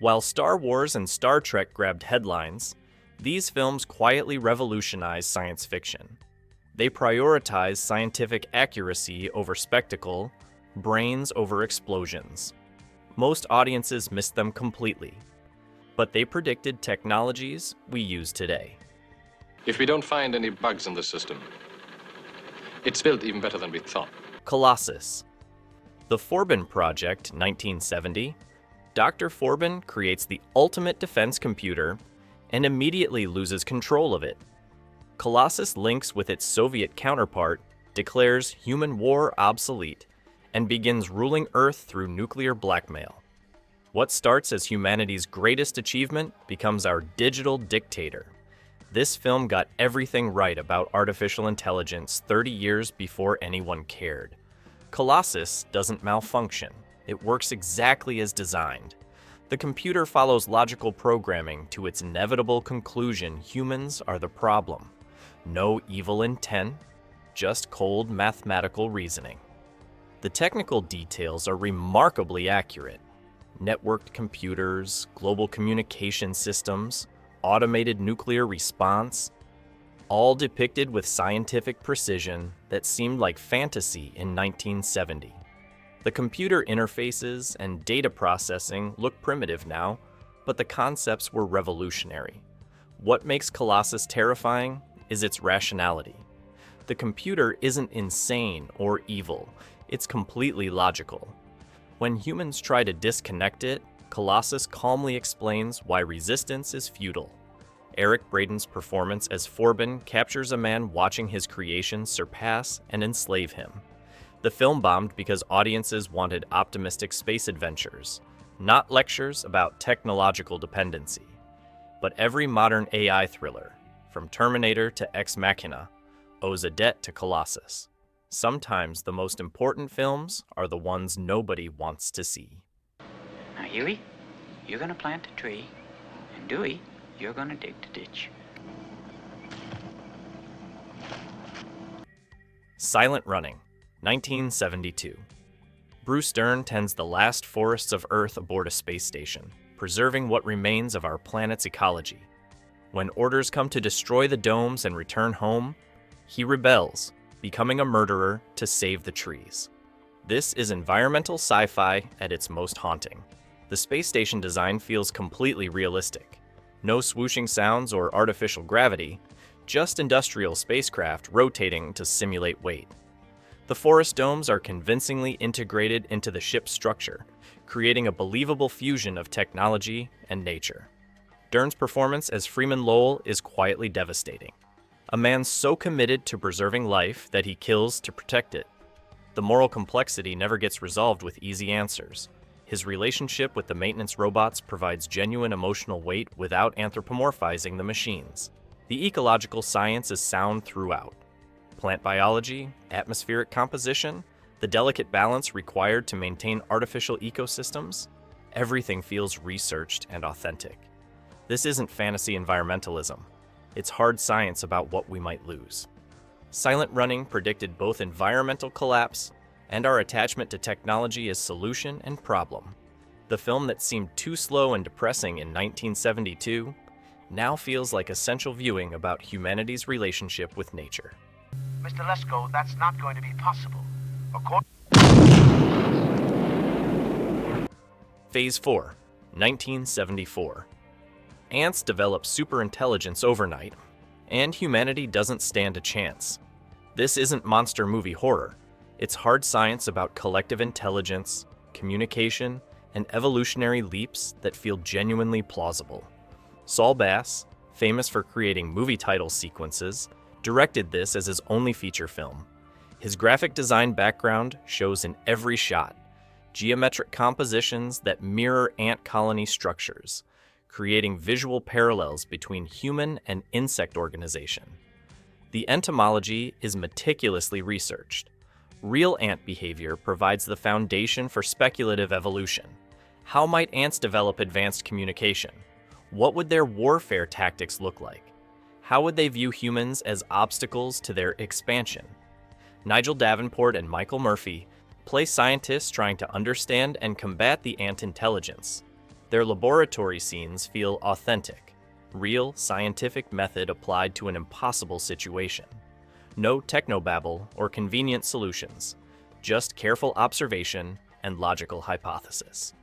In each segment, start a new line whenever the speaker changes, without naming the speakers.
While Star Wars and Star Trek grabbed headlines, these films quietly revolutionized science fiction. They prioritize scientific accuracy over spectacle, brains over explosions. Most audiences missed them completely, but they predicted technologies we use today.
If we don't find any bugs in the system, it's built even better than we thought.
Colossus. The Forbin Project, 1970. Dr. Forbin creates the ultimate defense computer and immediately loses control of it. Colossus links with its Soviet counterpart, declares human war obsolete, and begins ruling Earth through nuclear blackmail. What starts as humanity's greatest achievement becomes our digital dictator. This film got everything right about artificial intelligence 30 years before anyone cared. Colossus doesn't malfunction. It works exactly as designed. The computer follows logical programming to its inevitable conclusion: humans are the problem. No evil intent, just cold mathematical reasoning. The technical details are remarkably accurate. Networked computers, global communication systems, automated nuclear response, all depicted with scientific precision that seemed like fantasy in 1970. The computer interfaces and data processing look primitive now, but the concepts were revolutionary. What makes Colossus terrifying is its rationality. The computer isn't insane or evil, it's completely logical. When humans try to disconnect it, Colossus calmly explains why resistance is futile. Eric Braeden's performance as Forbin captures a man watching his creations surpass and enslave him. The film bombed because audiences wanted optimistic space adventures, not lectures about technological dependency. But every modern AI thriller, from Terminator to Ex Machina, owes a debt to Colossus. Sometimes the most important films are the ones nobody wants to see.
Now, Huey, you're gonna plant a tree, and Dewey, you're gonna dig the ditch.
Silent Running, 1972. Bruce Dern tends the last forests of Earth aboard a space station, preserving what remains of our planet's ecology. When orders come to destroy the domes and return home, he rebels, becoming a murderer to save the trees. This is environmental sci-fi at its most haunting. The space station design feels completely realistic. No swooshing sounds or artificial gravity, just industrial spacecraft rotating to simulate weight. The forest domes are convincingly integrated into the ship's structure, creating a believable fusion of technology and nature. Dern's performance as Freeman Lowell is quietly devastating. A man so committed to preserving life that he kills to protect it. The moral complexity never gets resolved with easy answers. His relationship with the maintenance robots provides genuine emotional weight without anthropomorphizing the machines. The ecological science is sound throughout. Plant biology, atmospheric composition, the delicate balance required to maintain artificial ecosystems, everything feels researched and authentic. This isn't fantasy environmentalism. It's hard science about what we might lose. Silent Running predicted both environmental collapse and our attachment to technology as solution and problem. The film that seemed too slow and depressing in 1972 now feels like essential viewing about humanity's relationship with nature.
Mr. Lesko, that's not going to be possible.
Phase 4, 1974. Ants develop superintelligence overnight, and humanity doesn't stand a chance. This isn't monster movie horror. It's hard science about collective intelligence, communication, and evolutionary leaps that feel genuinely plausible. Saul Bass, famous for creating movie title sequences, directed this as his only feature film. His graphic design background shows in every shot, geometric compositions that mirror ant colony structures, creating visual parallels between human and insect organization. The entomology is meticulously researched. Real ant behavior provides the foundation for speculative evolution. How might ants develop advanced communication? What would their warfare tactics look like? How would they view humans as obstacles to their expansion? Nigel Davenport and Michael Murphy play scientists trying to understand and combat the ant intelligence. Their laboratory scenes feel authentic, real scientific method applied to an impossible situation. No technobabble or convenient solutions, just careful observation and logical hypothesis.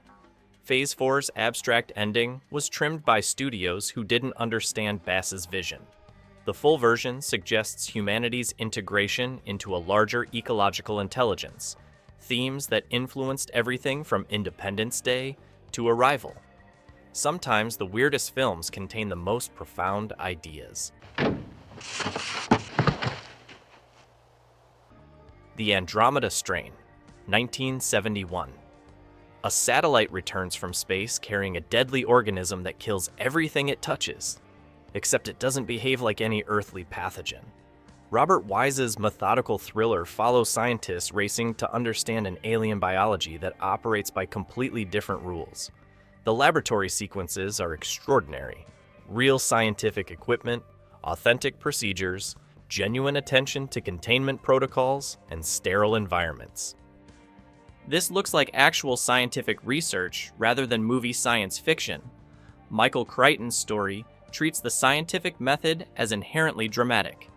Phase 4's abstract ending was trimmed by studios who didn't understand Bass's vision. The full version suggests humanity's integration into a larger ecological intelligence, themes that influenced everything from Independence Day to Arrival. Sometimes the weirdest films contain the most profound ideas. The Andromeda Strain, 1971. A satellite returns from space carrying a deadly organism that kills everything it touches, except it doesn't behave like any earthly pathogen. Robert Wise's methodical thriller follows scientists racing to understand an alien biology that operates by completely different rules. The laboratory sequences are extraordinary. Real scientific equipment, authentic procedures, genuine attention to containment protocols, and sterile environments. This looks like actual scientific research rather than movie science fiction. Michael Crichton's story treats the scientific method as inherently dramatic.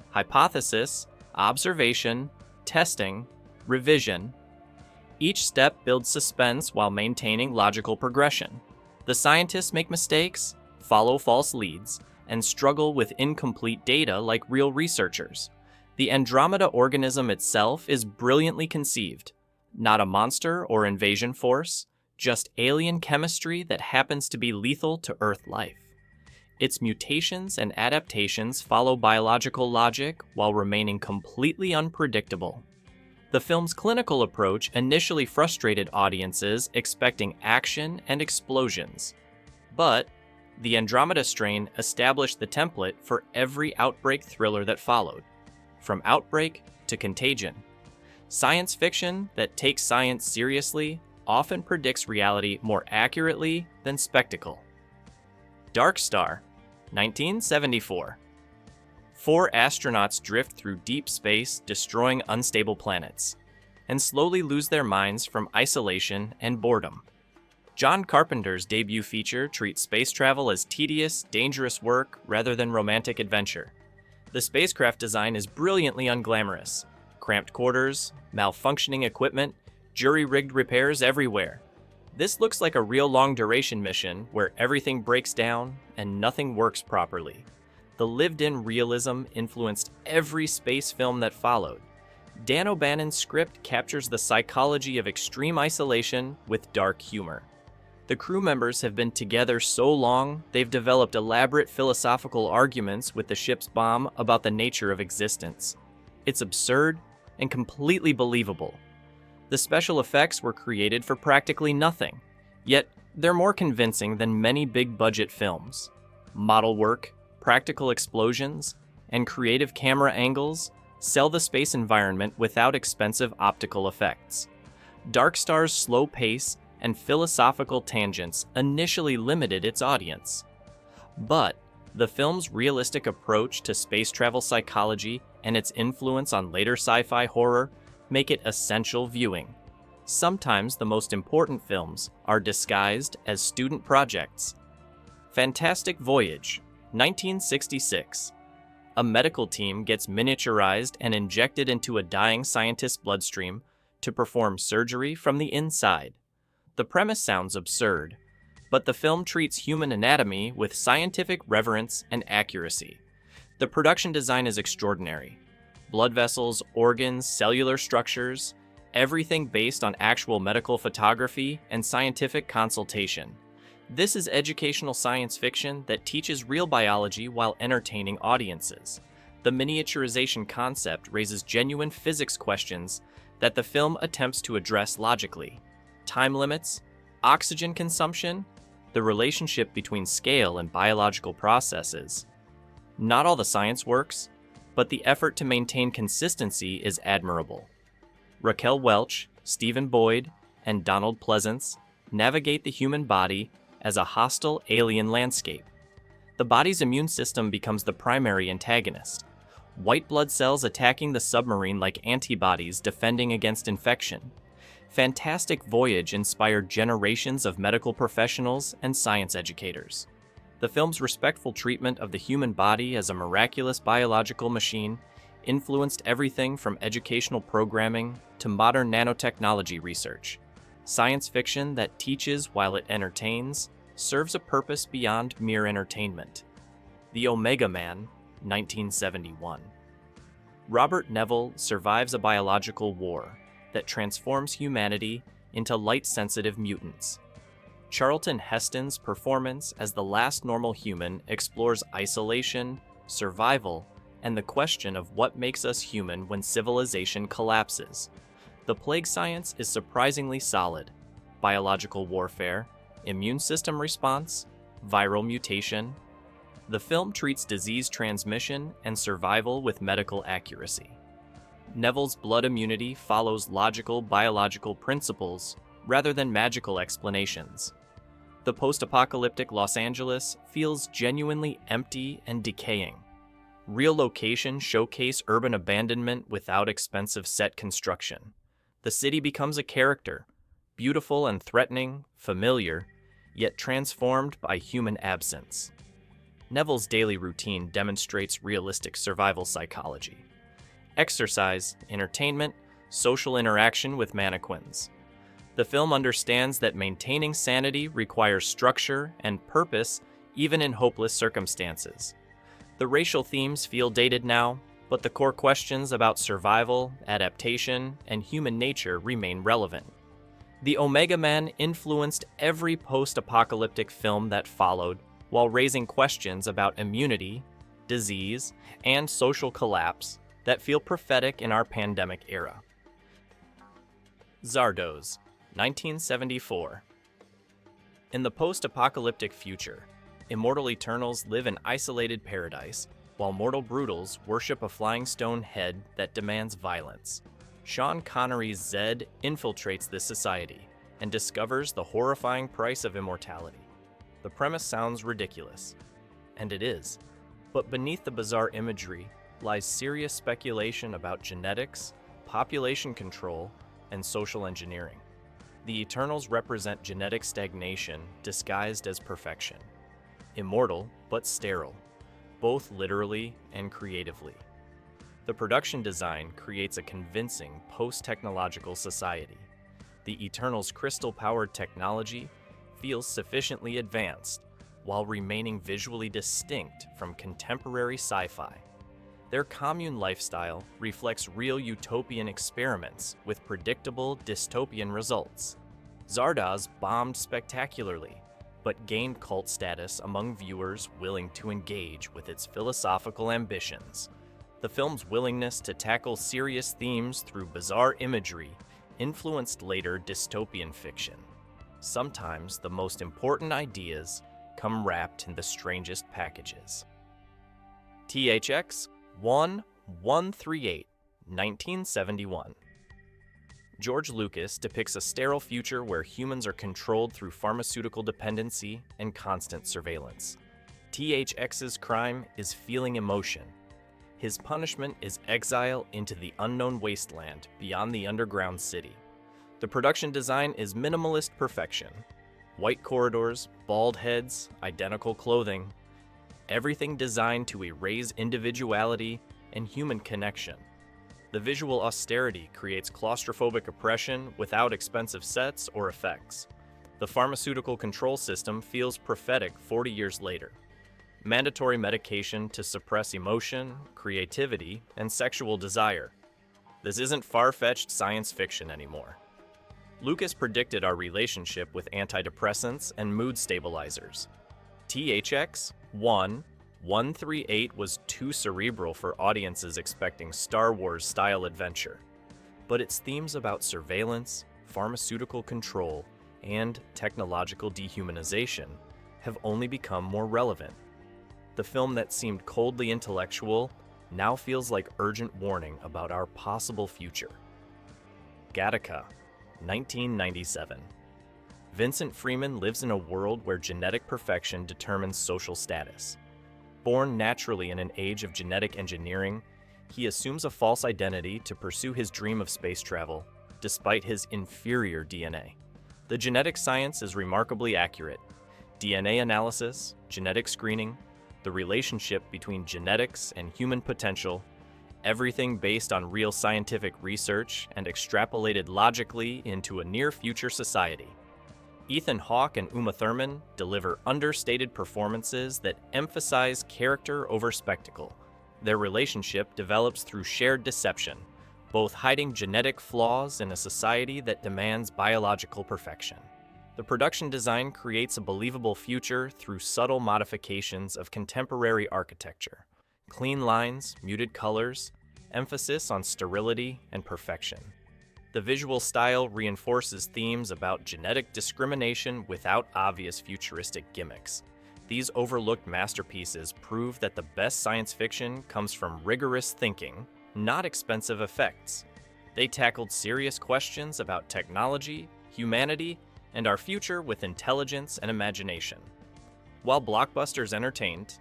Hypothesis, observation, testing, revision. Each step builds suspense while maintaining logical progression. The scientists make mistakes, follow false leads, and struggle with incomplete data like real researchers. The Andromeda organism itself is brilliantly conceived. Not a monster or invasion force, just alien chemistry that happens to be lethal to Earth life. Its mutations and adaptations follow biological logic while remaining completely unpredictable. The film's clinical approach initially frustrated audiences expecting action and explosions. But the Andromeda Strain established the template for every outbreak thriller that followed, from Outbreak to Contagion. Science fiction that takes science seriously often predicts reality more accurately than spectacle. Dark Star, 1974. 4 astronauts drift through deep space, destroying unstable planets, and slowly lose their minds from isolation and boredom. John Carpenter's debut feature treats space travel as tedious, dangerous work rather than romantic adventure. The spacecraft design is brilliantly unglamorous. Cramped quarters, malfunctioning equipment, jury-rigged repairs everywhere. This looks like a real long-duration mission where everything breaks down and nothing works properly. The lived-in realism influenced every space film that followed. Dan O'Bannon's script captures the psychology of extreme isolation with dark humor. The crew members have been together so long, they've developed elaborate philosophical arguments with the ship's bomb about the nature of existence. It's absurd and completely believable. The special effects were created for practically nothing, yet they're more convincing than many big-budget films. Model work, practical explosions, and creative camera angles sell the space environment without expensive optical effects. Dark Star's slow pace and philosophical tangents initially limited its audience. But the film's realistic approach to space travel psychology and its influence on later sci-fi horror make it essential viewing. Sometimes the most important films are disguised as student projects. Fantastic Voyage, 1966. A medical team gets miniaturized and injected into a dying scientist's bloodstream to perform surgery from the inside. The premise sounds absurd, but the film treats human anatomy with scientific reverence and accuracy. The production design is extraordinary. Blood vessels, organs, cellular structures, everything based on actual medical photography and scientific consultation. This is educational science fiction that teaches real biology while entertaining audiences. The miniaturization concept raises genuine physics questions that the film attempts to address logically. Time limits, oxygen consumption, the relationship between scale and biological processes. Not all the science works, but the effort to maintain consistency is admirable. Raquel Welch, Stephen Boyd, and Donald Pleasance navigate the human body as a hostile alien landscape. The body's immune system becomes the primary antagonist. White blood cells attacking the submarine like antibodies defending against infection. Fantastic Voyage inspired generations of medical professionals and science educators. The film's respectful treatment of the human body as a miraculous biological machine influenced everything from educational programming to modern nanotechnology research. Science fiction that teaches while it entertains serves a purpose beyond mere entertainment. The Omega Man, 1971. Robert Neville survives a biological war that transforms humanity into light-sensitive mutants. Charlton Heston's performance as the last normal human explores isolation, survival, and the question of what makes us human when civilization collapses. The plague science is surprisingly solid. Biological warfare, immune system response, viral mutation. The film treats disease transmission and survival with medical accuracy. Neville's blood immunity follows logical biological principles rather than magical explanations. The post-apocalyptic Los Angeles feels genuinely empty and decaying. Real locations showcase urban abandonment without expensive set construction. The city becomes a character, beautiful and threatening, familiar, yet transformed by human absence. Neville's daily routine demonstrates realistic survival psychology. Exercise, entertainment, social interaction with mannequins. The film understands that maintaining sanity requires structure and purpose even in hopeless circumstances. The racial themes feel dated now, but the core questions about survival, adaptation, and human nature remain relevant. The Omega Man influenced every post-apocalyptic film that followed, while raising questions about immunity, disease, and social collapse that feel prophetic in our pandemic era. Zardos, 1974. In the post-apocalyptic future, immortal Eternals live in isolated paradise, while mortal Brutals worship a flying stone head that demands violence. Sean Connery's Zed infiltrates this society and discovers the horrifying price of immortality. The premise sounds ridiculous, and it is, but beneath the bizarre imagery lies serious speculation about genetics, population control, and social engineering. The Eternals represent genetic stagnation disguised as perfection. Immortal, but sterile, both literally and creatively. The production design creates a convincing post-technological society. The Eternals' crystal-powered technology feels sufficiently advanced while remaining visually distinct from contemporary sci-fi. Their commune lifestyle reflects real utopian experiments with predictable dystopian results. Zardoz bombed spectacularly, but gained cult status among viewers willing to engage with its philosophical ambitions. The film's willingness to tackle serious themes through bizarre imagery influenced later dystopian fiction. Sometimes the most important ideas come wrapped in the strangest packages. THX 1138, 1971. George Lucas depicts a sterile future where humans are controlled through pharmaceutical dependency and constant surveillance. THX's crime is feeling emotion. His punishment is exile into the unknown wasteland beyond the underground city. The production design is minimalist perfection. White corridors, bald heads, identical clothing. Everything designed to erase individuality and human connection. The visual austerity creates claustrophobic oppression without expensive sets or effects. The pharmaceutical control system feels prophetic 40 years later. Mandatory medication to suppress emotion, creativity, and sexual desire. This isn't far-fetched science fiction anymore. Lucas predicted our relationship with antidepressants and mood stabilizers. THX 1138 was too cerebral for audiences expecting Star Wars-style adventure, but its themes about surveillance, pharmaceutical control, and technological dehumanization have only become more relevant. The film that seemed coldly intellectual now feels like urgent warning about our possible future. Gattaca, 1997. Vincent Freeman lives in a world where genetic perfection determines social status. Born naturally in an age of genetic engineering, he assumes a false identity to pursue his dream of space travel, despite his inferior DNA. The genetic science is remarkably accurate. DNA analysis, genetic screening, the relationship between genetics and human potential, everything based on real scientific research and extrapolated logically into a near-future society. Ethan Hawke and Uma Thurman deliver understated performances that emphasize character over spectacle. Their relationship develops through shared deception, both hiding genetic flaws in a society that demands biological perfection. The production design creates a believable future through subtle modifications of contemporary architecture. Clean lines, muted colors, emphasis on sterility and perfection. The visual style reinforces themes about genetic discrimination without obvious futuristic gimmicks. These overlooked masterpieces prove that the best science fiction comes from rigorous thinking, not expensive effects. They tackled serious questions about technology, humanity, and our future with intelligence and imagination. While blockbusters entertained,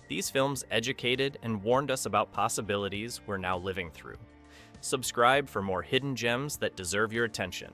these films educated and warned us about possibilities we're now living through. Subscribe for more hidden gems that deserve your attention.